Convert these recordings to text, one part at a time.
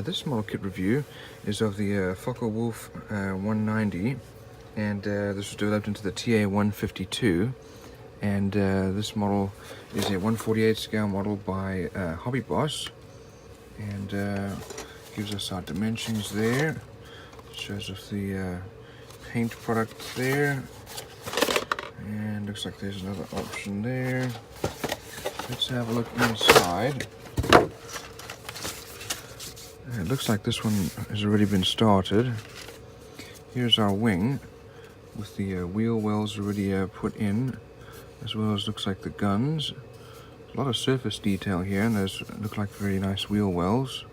This model kit review is of the Focke Wulf 190, and this was developed into the Ta-152, and this model is a 1/48 scale model by HobbyBoss, and gives us our dimensions there. Shows us the paint product there, and looks like there's another option there. Let's have a look inside. It looks like this one has already been started. Here's our wing with the wheel wells already put in, as well as looks like the guns. A lot of surface detail here, and those look like very nice wheel wells.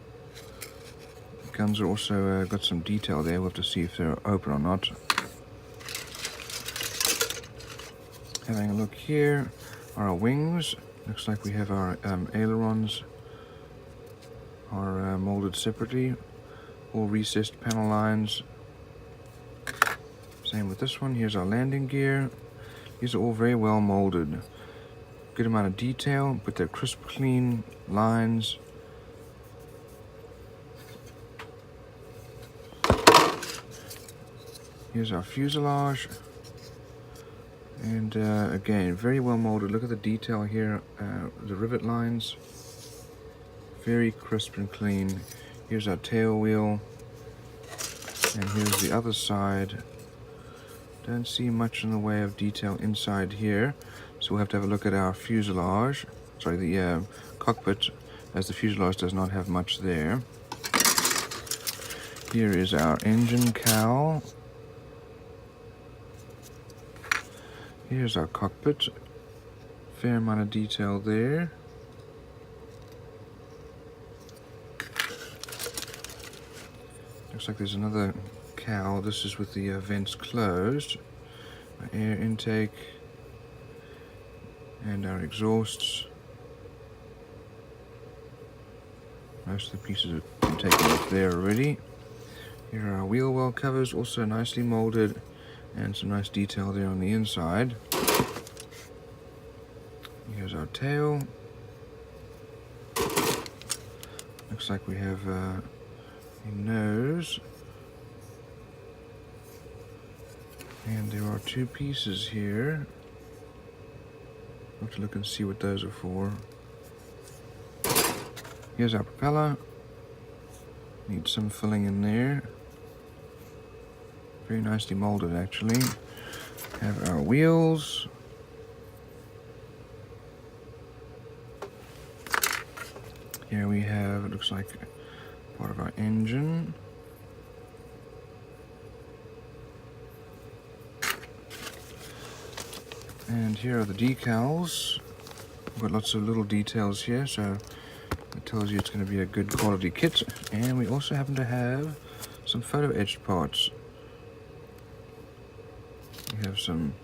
The guns are also got some detail there. We'll have to see if they're open or not. Having a look here are our wings. Looks like we have our ailerons are molded separately, all recessed panel lines. Same with this one. Here's our landing gear. These are all very well molded. Good amount of detail, but they're crisp, clean lines. Here's our fuselage. And again, very well molded. Look at the detail here, the rivet lines. Very crisp and clean. Here's our tail wheel, and here's the other side. Don't see much in the way of detail inside here, so we'll have to have a look at our fuselage. Sorry, the cockpit, as the fuselage does not have much there. Here is our engine cowl. Here's our cockpit. Fair amount of detail there. Looks like there's another cowl. This is with the vents closed. Our air intake and our exhausts. Most of the pieces have been taken off there already. Here are our wheel well covers, also nicely molded, and some nice detail there on the inside. Here's our tail. Looks like we have a nose, and there are two pieces here. I'll have to look and see what those are for. Here's our propeller. Needs some filling in there. Very nicely molded, actually. Have our wheels. Here we have, it looks like part of our engine. And here are the decals. We've got lots of little details here, so it tells you it's going to be a good quality kit. And we also happen to have some photo etched parts. We have some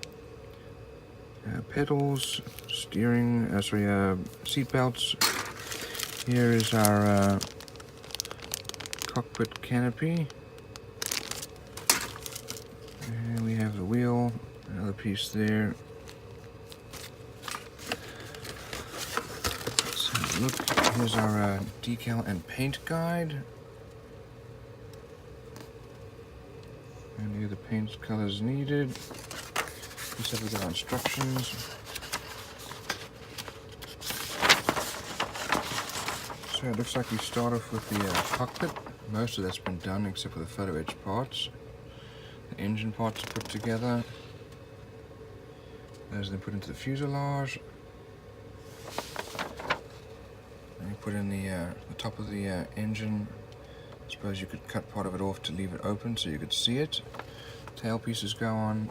pedals, steering, seat belts. Here is our Cockpit Canopy, and we have the wheel, another piece there. Let's have a look. Here's our decal and paint guide, and here are the paint colors needed. Let's have a look at our instructions. So it looks like we start off with the cockpit. Most of that's been done except for the photo etch parts. The engine parts are put together. Those are then put into the fuselage. Then you put in the top of the engine. I suppose you could cut part of it off to leave it open so you could see it. Tail pieces go on,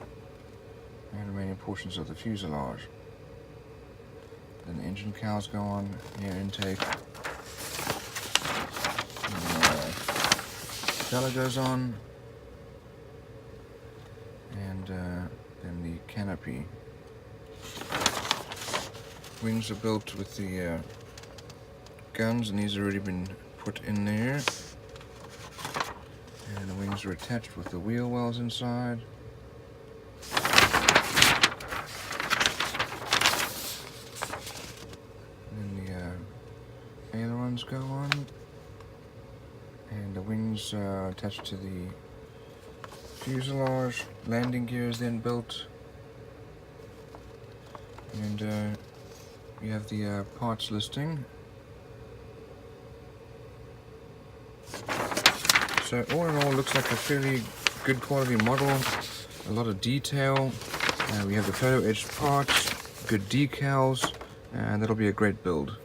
and the remaining portions of the fuselage. Then the engine cowls go on, air intake. Propeller goes on, and then the canopy. Wings are built with the guns, and these have already been put in there. And the wings are attached with the wheel wells inside. And then the ailerons go on. comes attached to the fuselage. Landing gear is then built, and you have the parts listing. So all in all, looks like a fairly good quality model. A lot of detail. We have the photo etched parts, good decals, and that'll be a great build.